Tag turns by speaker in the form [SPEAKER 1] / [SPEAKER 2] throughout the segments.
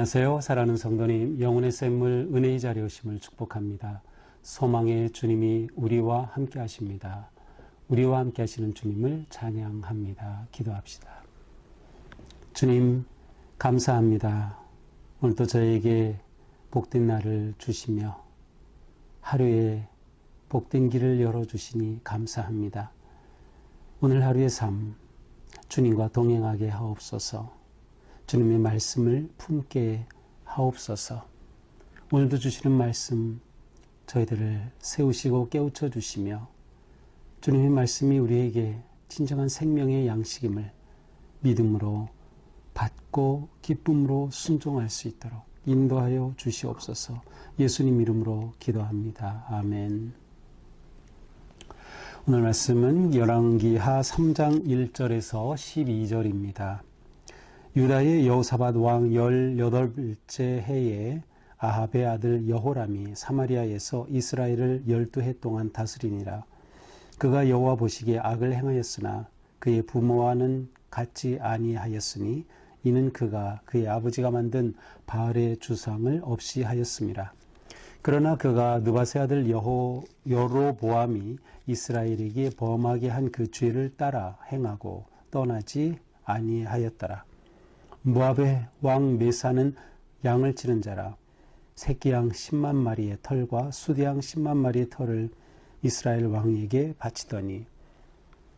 [SPEAKER 1] 안녕하세요. 사랑하는 성도님, 영혼의 샘물 은혜의 자리에 오심을 축복합니다. 소망의 주님이 우리와 함께 하십니다. 우리와 함께 하시는 주님을 찬양합니다. 기도합시다. 주님, 감사합니다. 오늘도 저에게 복된 날을 주시며 하루에 복된 길을 열어주시니 감사합니다. 오늘 하루의 삶, 주님과 동행하게 하옵소서. 주님의 말씀을 품게 하옵소서. 오늘도 주시는 말씀 저희들을 세우시고 깨우쳐 주시며 주님의 말씀이 우리에게 진정한 생명의 양식임을 믿음으로 받고 기쁨으로 순종할 수 있도록 인도하여 주시옵소서. 예수님 이름으로 기도합니다. 아멘. 오늘 말씀은 열왕기하 3장 1절에서 12절입니다. 유다의 여호사밧 왕 18째 해에 아합의 아들 여호람이 사마리아에서 이스라엘을 12해 동안 다스리니라. 그가 여호와 보시기에 악을 행하였으나 그의 부모와는 같지 아니하였으니 이는 그가 그의 아버지가 만든 바알의 주상을 없이 하였음이라. 그러나 그가 느바세 아들 여로보암이 이스라엘에게 범하게 한 그 죄를 따라 행하고 떠나지 아니하였더라. 모압의 왕 메사는 양을 치는 자라. 새끼양 10만 마리의 털과 수대양 10만 마리의 털을 이스라엘 왕에게 바치더니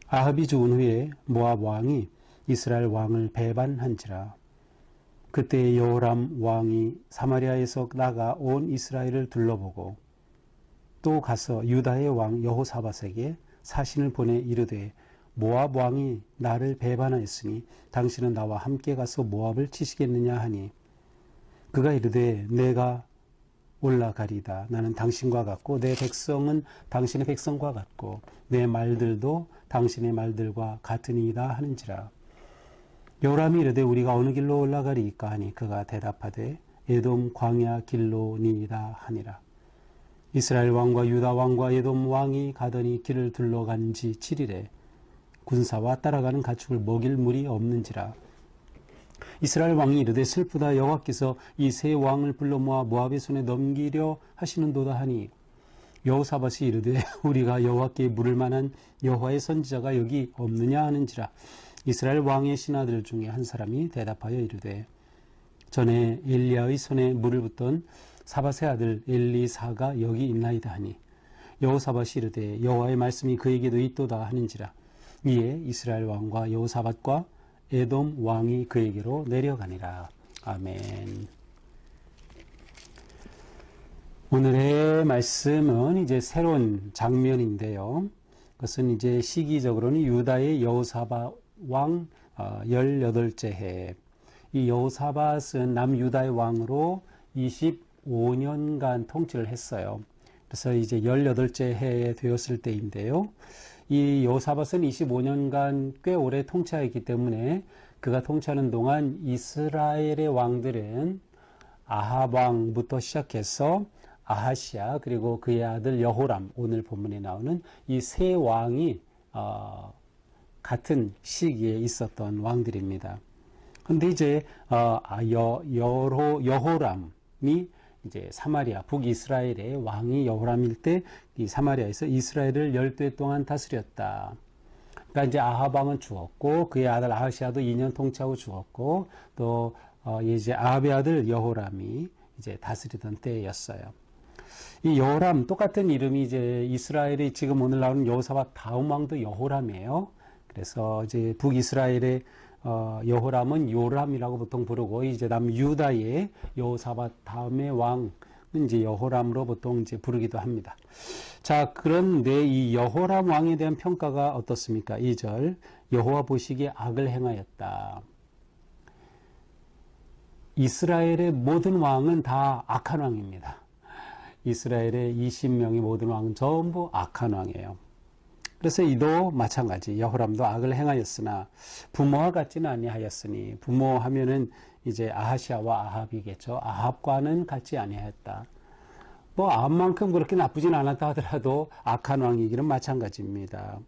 [SPEAKER 1] 아합이 죽은 후에 모압 왕이 이스라엘 왕을 배반한지라. 그때 여호람 왕이 사마리아에서 나가 온 이스라엘을 둘러보고 또 가서 유다의 왕 여호사밧에게 사신을 보내 이르되 모압 왕이 나를 배반하였으니 당신은 나와 함께 가서 모압을 치시겠느냐 하니 그가 이르되 내가 올라가리다. 나는 당신과 같고 내 백성은 당신의 백성과 같고 내 말들도 당신의 말들과 같으니이다 하는지라. 여호람이 이르되 우리가 어느 길로 올라가리이까 하니 그가 대답하되 에돔 광야 길로니이다 하니라. 이스라엘 왕과 유다 왕과 에돔 왕이 가더니 길을 둘러간 지 7일에 군사와 따라가는 가축을 먹일 물이 없는지라. 이스라엘 왕이 이르되 슬프다. 여호와께서 이 세 왕을 불러 모아 모압의 손에 넘기려 하시는도다 하니 여호사밧이 이르되 우리가 여호와께 물을 만한 여호와의 선지자가 여기 없느냐 하는지라. 이스라엘 왕의 신하들 중에 한 사람이 대답하여 이르되 전에 엘리야의 손에 물을 붓던 사밧의 아들 엘리사가 여기 있나이다 하니 여호사밧이 이르되 여호와의 말씀이 그에게도 있도다 하는지라. 이에 이스라엘 왕과 여호사밧과 에돔 왕이 그에게로 내려가니라. 아멘. 오늘의 말씀은 이제 새로운 장면인데요. 그것은 이제 시기적으로는 유다의 여호사밧 왕 18째 해. 이 여호사밧은 남유다의 왕으로 25년간 통치를 했어요. 그래서 이제 18째 해에 되었을 때인데요. 이 여호사밧은 25년간 꽤 오래 통치하였기 때문에 그가 통치하는 동안 이스라엘의 왕들은 아합 왕부터 시작해서 아하시아 그리고 그의 아들 여호람, 오늘 본문에 나오는 이 세 왕이 같은 시기에 있었던 왕들입니다. 그런데 이제 여호람이 이제 사마리아, 북이스라엘의 왕이 여호람일 때 이 사마리아에서 이스라엘을 12해 동안 다스렸다. 그러니까 이제 아합 왕은 죽었고 그의 아들 아하시아도 2년 통치하고 죽었고 또 이제 아합의 아들 여호람이 이제 다스리던 때였어요. 이 여호람 똑같은 이름이 이제 이스라엘의 지금 오늘 나오는 여호사밧 다음 왕도 여호람이에요. 그래서 이제 북이스라엘의 여호람은 요람이라고 보통 부르고 이제 남유다의 여호사밧 다음의 왕은 이제 여호람으로 보통 이제 부르기도 합니다. 자, 그런데 이 여호람 왕에 대한 평가가 어떻습니까? 2절 여호와 보시기에 악을 행하였다. 이스라엘의 모든 왕은 다 악한 왕입니다. 이스라엘의 20명의 모든 왕은 전부 악한 왕이에요. 그래서 이도 마찬가지 여호람도 악을 행하였으나 부모와 같지는 아니하였으니 부모하면은 이제 아하시아와 아합이겠죠. 아합과는 같지 아니하였다. 뭐 아합만큼 그렇게 나쁘진 않았다 하더라도 악한 왕이기는 마찬가지입니다.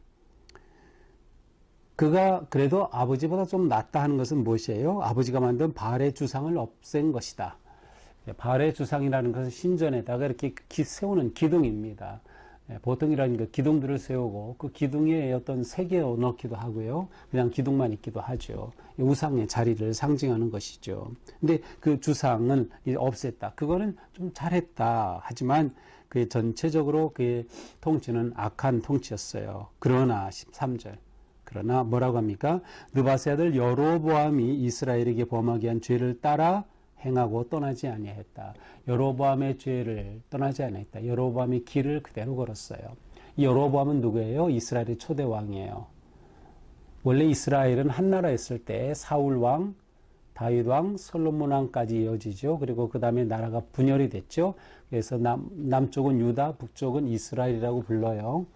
[SPEAKER 1] 그가 그래도 아버지보다 좀 낫다 하는 것은 무엇이에요? 아버지가 만든 바알의 주상을 없앤 것이다. 바알의 주상이라는 것은 신전에다가 이렇게 세우는 기둥입니다. 보통 이런 기둥들을 세우고 그 기둥에 어떤 새겨 넣기도 하고요. 그냥 기둥만 있기도 하죠. 우상의 자리를 상징하는 것이죠. 근데 그 주상은 없앴다. 그거는 좀 잘했다. 하지만 그 전체적으로 그의 통치는 악한 통치였어요. 그러나 13절. 그러나 뭐라고 합니까? 느바세 아들 여로보암이 이스라엘에게 범하게 한 죄를 따라 행하고 떠나지 아니했다. 여로보암의 죄를 떠나지 아니했다. 여로보암의 길을 그대로 걸었어요. 이 여로보암은 누구예요? 이스라엘의 초대 왕이에요. 원래 이스라엘은 한 나라였을 때 사울 왕, 다윗 왕, 솔로몬 왕까지 이어지죠. 그리고 그 다음에 나라가 분열이 됐죠. 그래서 남쪽은 유다, 북쪽은 이스라엘이라고 불러요.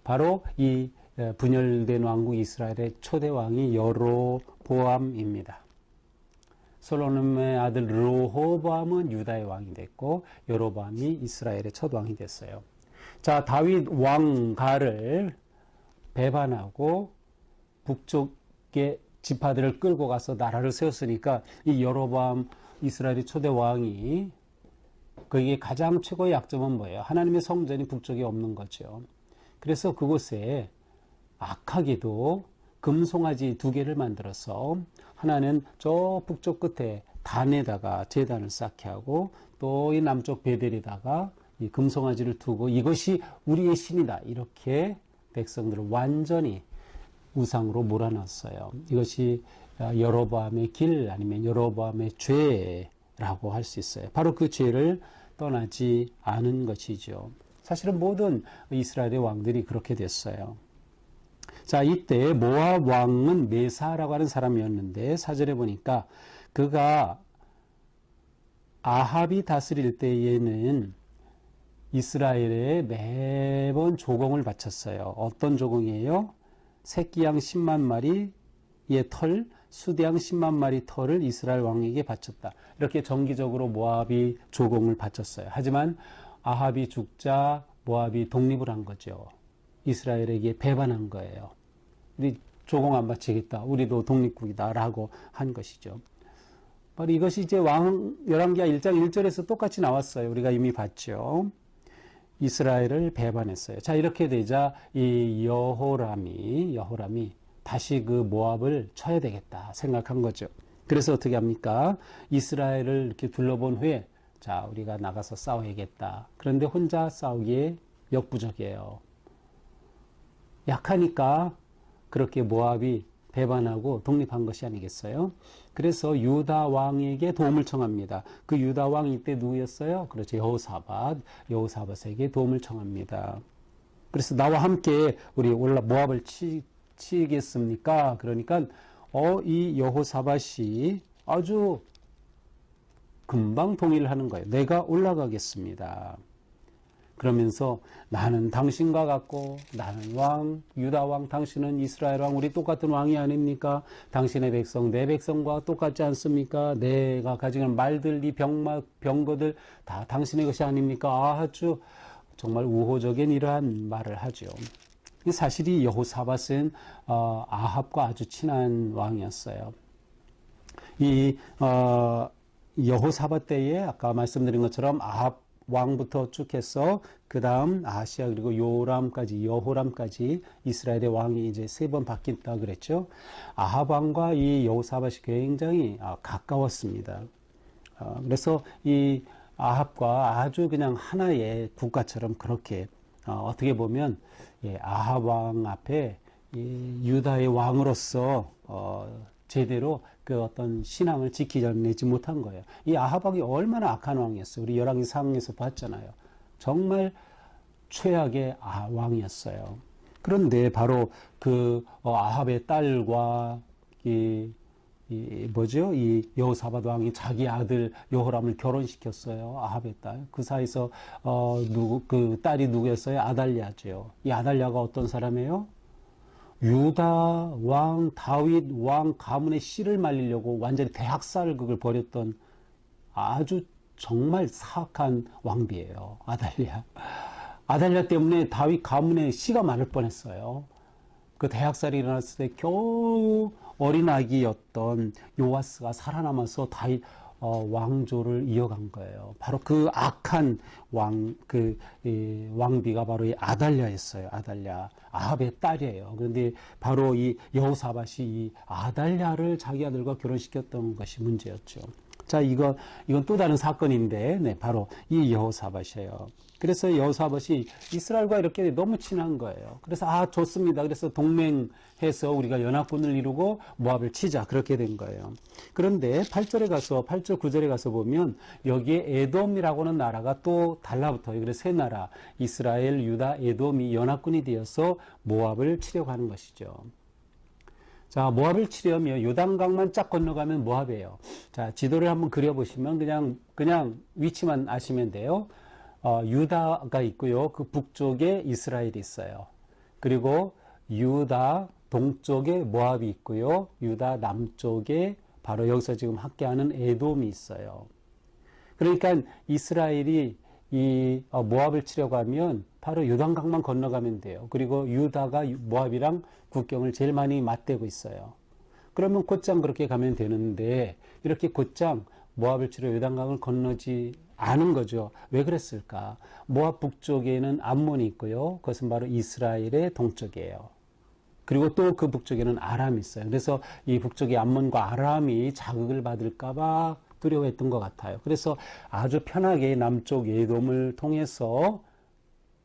[SPEAKER 1] 바로 이 분열된 왕국 이스라엘의 초대 왕이 여로보암입니다. 솔로몬의 아들 르호보암은 유다의 왕이 됐고 여로보암이 이스라엘의 첫 왕이 됐어요. 자, 다윗 왕가를 배반하고 북쪽의 지파들을 끌고 가서 나라를 세웠으니까 이 여로보암 이스라엘의 초대 왕이 거기에 가장 최고의 약점은 뭐예요? 하나님의 성전이 북쪽에 없는 거죠. 그래서 그곳에 악하게도 금송아지 2개를 만들어서 하나는 저 북쪽 끝에 단에다가 제단을 쌓게 하고 또 이 남쪽 베델에다가 이 금송아지를 두고 이것이 우리의 신이다. 이렇게 백성들을 완전히 우상으로 몰아넣었어요. 이것이 여로보암의 길 아니면 여로보암의 죄라고 할 수 있어요. 바로 그 죄를 떠나지 않은 것이죠. 사실은 모든 이스라엘의 왕들이 그렇게 됐어요. 자, 이때 모압 왕은 메사라고 하는 사람이었는데 사절에 보니까 그가 아합이 다스릴 때에는 이스라엘에 매번 조공을 바쳤어요. 어떤 조공이에요? 새끼양 10만 마리의 털, 수대양 10만 마리 털을 이스라엘 왕에게 바쳤다. 이렇게 정기적으로 모압이 조공을 바쳤어요. 하지만 아합이 죽자 모압이 독립을 한 거죠. 이스라엘에게 배반한 거예요. 우리 조공 안 바치겠다. 우리도 독립국이다. 라고 한 것이죠. 바로 이것이 이제 열왕기하 1장 1절에서 똑같이 나왔어요. 우리가 이미 봤죠. 이스라엘을 배반했어요. 자, 이렇게 되자 이 여호람이 다시 그 모압을 쳐야 되겠다 생각한 거죠. 그래서 어떻게 합니까? 이스라엘을 이렇게 둘러본 후에 자, 우리가 나가서 싸워야겠다. 그런데 혼자 싸우기에 역부족이에요. 약하니까 그렇게 모압이 배반하고 독립한 것이 아니겠어요? 그래서 유다 왕에게 도움을 청합니다. 그 유다 왕이 이때 누구였어요? 그렇죠. 여호사밧에게 도움을 청합니다. 그래서 나와 함께 우리 모압을 치겠습니까? 그러니까 이 여호사밧이 아주 금방 동의를 하는 거예요. 내가 올라가겠습니다. 그러면서 나는 당신과 같고 나는 왕, 유다 왕, 당신은 이스라엘 왕, 우리 똑같은 왕이 아닙니까? 당신의 백성, 내 백성과 똑같지 않습니까? 내가 가지고 있는 말들, 이 병거들 다 당신의 것이 아닙니까? 아주 정말 우호적인 이러한 말을 하죠. 사실 이 여호사밧은 아합과 아주 친한 왕이었어요. 이 여호사밧 때에 아까 말씀드린 것처럼 아합 왕부터 쭉 해서 그 다음 아하시아 그리고 여호람까지 이스라엘의 왕이 이제 3번 바뀐다 그랬죠. 아합 왕과 이 여호사밧이 굉장히 가까웠습니다. 그래서 이 아합과 아주 그냥 하나의 국가처럼 그렇게 어떻게 보면 아합 왕 앞에 이 유다의 왕으로서 제대로 그 어떤 신앙을 지키려내지 못한 거예요. 이 아합 왕이 얼마나 악한 왕이었어요. 우리 열왕기 상에서 봤잖아요. 정말 최악의 왕이었어요. 그런데 바로 그 아합의 딸과 이 여호사밧 왕이 자기 아들 여호람을 결혼시켰어요. 아합의 딸. 그 사이에서 그 딸이 누구였어요? 아달랴죠. 이 아달랴가 어떤 사람이에요? 유다 왕, 다윗 왕 가문의 씨를 말리려고 완전히 대학살극을 벌였던 아주 정말 사악한 왕비예요. 아달랴 때문에 다윗 가문의 씨가 많을 뻔했어요. 그 대학살이 일어났을 때 겨우 어린아기였던 요아스가 살아남아서 다윗 왕조를 이어간 거예요. 바로 그 악한 왕비가 바로 이 아달랴였어요. 아달랴. 아합의 딸이에요. 그런데 바로 이 여호사밧이 이 아달랴를 자기 아들과 결혼시켰던 것이 문제였죠. 자, 이건 또 다른 사건인데, 네, 바로 이 여호사밧이에요. 그래서 여호사밧이 이스라엘과 이렇게 너무 친한 거예요. 그래서 좋습니다. 그래서 동맹해서 우리가 연합군을 이루고 모압을 치자, 그렇게 된 거예요. 그런데 8절 9절에 가서 보면 여기에 에돔이라고는 나라가 또 달라붙어요. 그래서 세 나라, 이스라엘, 유다, 에돔이 연합군이 되어서 모압을 치려고 하는 것이죠. 자, 모압을 치려면 요단강만 쫙 건너가면 모압이에요. 자, 지도를 한번 그려보시면 그냥 위치만 아시면 돼요. 유다가 있고요. 그 북쪽에 이스라엘이 있어요. 그리고 유다 동쪽에 모압이 있고요. 유다 남쪽에 바로 여기서 지금 함께하는 에돔이 있어요. 그러니까 이스라엘이 이 모압을 치려고 하면 바로 요단강만 건너가면 돼요. 그리고 유다가 모압이랑 국경을 제일 많이 맞대고 있어요. 그러면 곧장 그렇게 가면 되는데 이렇게 곧장 모압을 치러 요단강을 건너지 않은 거죠. 왜 그랬을까? 모압 북쪽에는 암몬이 있고요. 그것은 바로 이스라엘의 동쪽이에요. 그리고 또 그 북쪽에는 아람이 있어요. 그래서 이 북쪽의 암몬과 아람이 자극을 받을까봐 두려워했던 것 같아요. 그래서 아주 편하게 남쪽 에돔을 통해서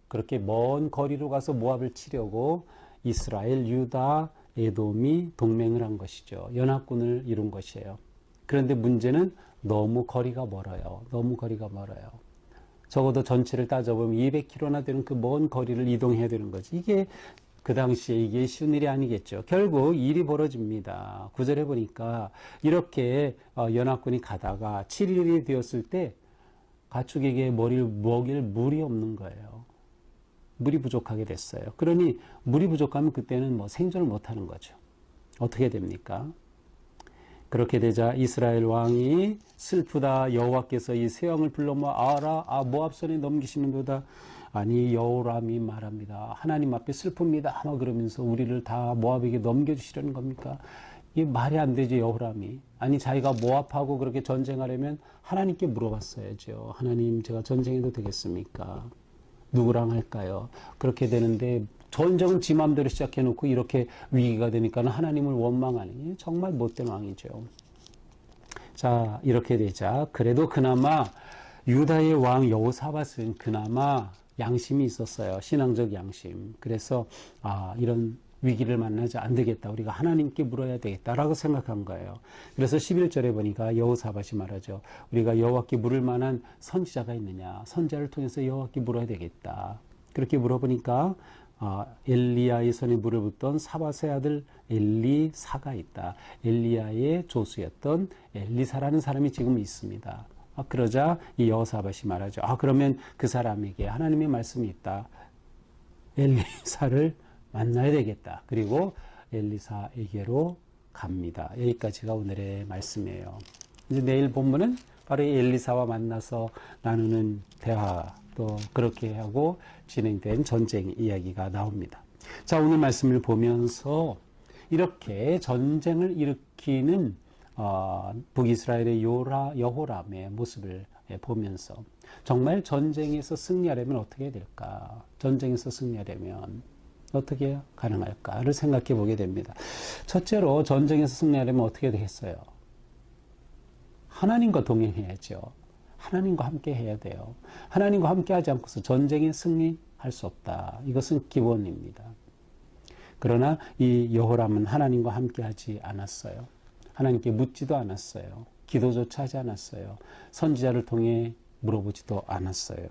[SPEAKER 1] 그렇게 먼 거리로 가서 모압을 치려고 이스라엘, 유다, 에돔이 동맹을 한 것이죠. 연합군을 이룬 것이에요. 그런데 문제는 너무 거리가 멀어요. 너무 거리가 멀어요. 적어도 전체를 따져보면 200km나 되는 그 먼 거리를 이동해야 되는 거지. 이게 그 당시에 이게 쉬운 일이 아니겠죠. 결국 일이 벌어집니다. 9절에 보니까 이렇게 연합군이 가다가 7일이 되었을 때 가축에게 머리를 먹일 물이 없는 거예요. 물이 부족하게 됐어요. 그러니 물이 부족하면 그때는 뭐 생존을 못하는 거죠. 어떻게 됩니까? 그렇게 되자 이스라엘 왕이 슬프다. 여호와께서 이 세 왕을 불러 모아라. 모압 손에 넘기시는도다. 아니 여호람이 말합니다. 하나님 앞에 슬픕니다. 아마 그러면서 우리를 다 모압에게 넘겨주시려는 겁니까? 이게 말이 안 되지. 여호람이. 아니 자기가 모압하고 그렇게 전쟁하려면 하나님께 물어봤어야죠. 하나님 제가 전쟁해도 되겠습니까? 누구랑 할까요? 그렇게 되는데 전쟁은 지 맘대로 시작해놓고 이렇게 위기가 되니까 하나님을 원망하니 정말 못된 왕이죠. 자, 이렇게 되자 그래도 그나마 유다의 왕 여호사밧은 그나마 양심이 있었어요. 신앙적 양심. 그래서 이런 위기를 만나지 안 되겠다. 우리가 하나님께 물어야 되겠다라고 생각한 거예요. 그래서 11절에 보니까 여호사밧이 말하죠. 우리가 여호와께 물을 만한 선지자가 있느냐. 선지자를 통해서 여호와께 물어야 되겠다. 그렇게 물어보니까 엘리야의 손에 물을 붓던 사밧의 아들 엘리사가 있다. 엘리야의 조수였던 엘리사라는 사람이 지금 있습니다. 그러자 이 여호사밧이 말하죠. 그러면 그 사람에게 하나님의 말씀이 있다. 엘리사를 만나야 되겠다. 그리고 엘리사에게로 갑니다. 여기까지가 오늘의 말씀이에요. 이제 내일 본문은 바로 이 엘리사와 만나서 나누는 대화 또 그렇게 하고 진행된 전쟁 이야기가 나옵니다. 자, 오늘 말씀을 보면서 이렇게 전쟁을 일으키는 북이스라엘의 여호람의 모습을 보면서 정말 전쟁에서 승리하려면 어떻게 해야 될까? 전쟁에서 승리하려면 어떻게 가능할까를 생각해 보게 됩니다. 첫째로 전쟁에서 승리하려면 어떻게 되겠어요? 하나님과 동행해야죠. 하나님과 함께 해야 돼요. 하나님과 함께 하지 않고서 전쟁에 승리할 수 없다. 이것은 기본입니다. 그러나 이 여호람은 하나님과 함께 하지 않았어요. 하나님께 묻지도 않았어요. 기도조차 하지 않았어요. 선지자를 통해 물어보지도 않았어요.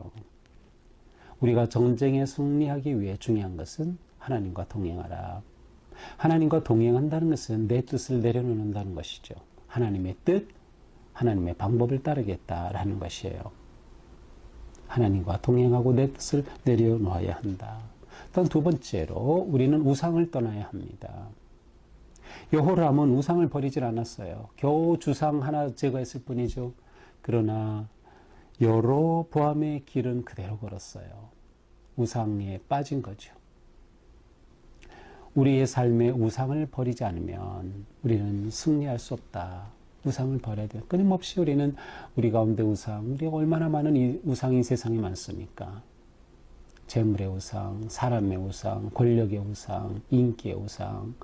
[SPEAKER 1] 우리가 전쟁에 승리하기 위해 중요한 것은 하나님과 동행하라. 하나님과 동행한다는 것은 내 뜻을 내려놓는다는 것이죠. 하나님의 뜻, 하나님의 방법을 따르겠다라는 것이에요. 하나님과 동행하고 내 뜻을 내려놓아야 한다. 또한 두 번째로 우리는 우상을 떠나야 합니다. 여호람은 우상을 버리질 않았어요. 겨우 주상 하나 제거했을 뿐이죠. 그러나 여로보암의 길은 그대로 걸었어요. 우상에 빠진 거죠. 우리의 삶의 우상을 버리지 않으면 우리는 승리할 수 없다. 우상을 버려야 돼요. 끊임없이 우리는 우리 가운데 우상, 우리가 얼마나 많은 이 우상이 세상에 많습니까? 재물의 우상, 사람의 우상, 권력의 우상, 인기의 우상,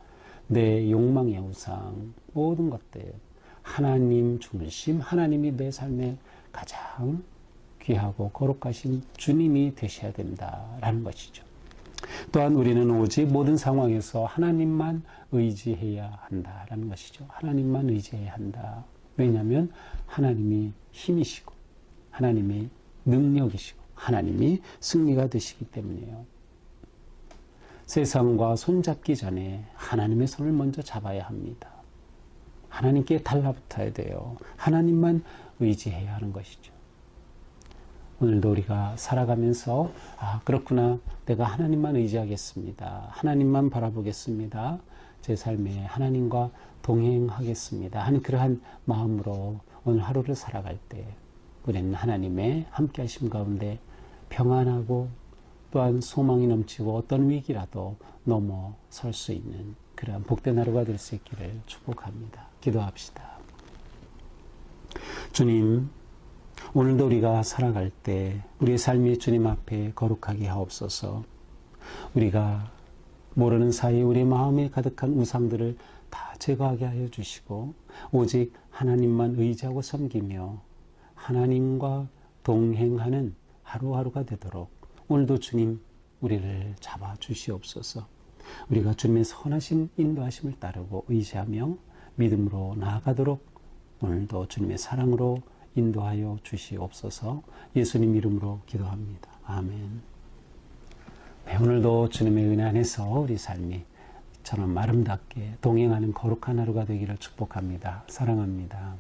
[SPEAKER 1] 내 욕망의 우상, 모든 것들. 하나님 중심, 하나님이 내 삶에 가장 귀하고 거룩하신 주님이 되셔야 된다라는 것이죠. 또한 우리는 오직 모든 상황에서 하나님만 의지해야 한다라는 것이죠. 하나님만 의지해야 한다. 왜냐하면 하나님이 힘이시고 하나님이 능력이시고 하나님이 승리가 되시기 때문이에요. 세상과 손잡기 전에 하나님의 손을 먼저 잡아야 합니다. 하나님께 달라붙어야 돼요. 하나님만 의지해야 하는 것이죠. 오늘도 우리가 살아가면서 그렇구나. 내가 하나님만 의지하겠습니다. 하나님만 바라보겠습니다. 제 삶에 하나님과 동행하겠습니다. 하는 그러한 마음으로 오늘 하루를 살아갈 때 우리는 하나님의 함께 하심 가운데 평안하고 또한 소망이 넘치고 어떤 위기라도 넘어설 수 있는 그러한 복된 하루가 될 수 있기를 축복합니다. 기도합시다. 주님, 오늘도 우리가 살아갈 때 우리의 삶이 주님 앞에 거룩하게 하옵소서. 우리가 모르는 사이 우리의 마음에 가득한 우상들을 다 제거하게 하여 주시고 오직 하나님만 의지하고 섬기며 하나님과 동행하는 하루하루가 되도록 오늘도 주님 우리를 잡아 주시옵소서. 우리가 주님의 선하신 인도하심을 따르고 의지하며 믿음으로 나아가도록 오늘도 주님의 사랑으로 인도하여 주시옵소서. 예수님 이름으로 기도합니다. 아멘. 네, 오늘도 주님의 은혜 안에서 우리 삶이 저는 아름답게 동행하는 거룩한 하루가 되기를 축복합니다. 사랑합니다.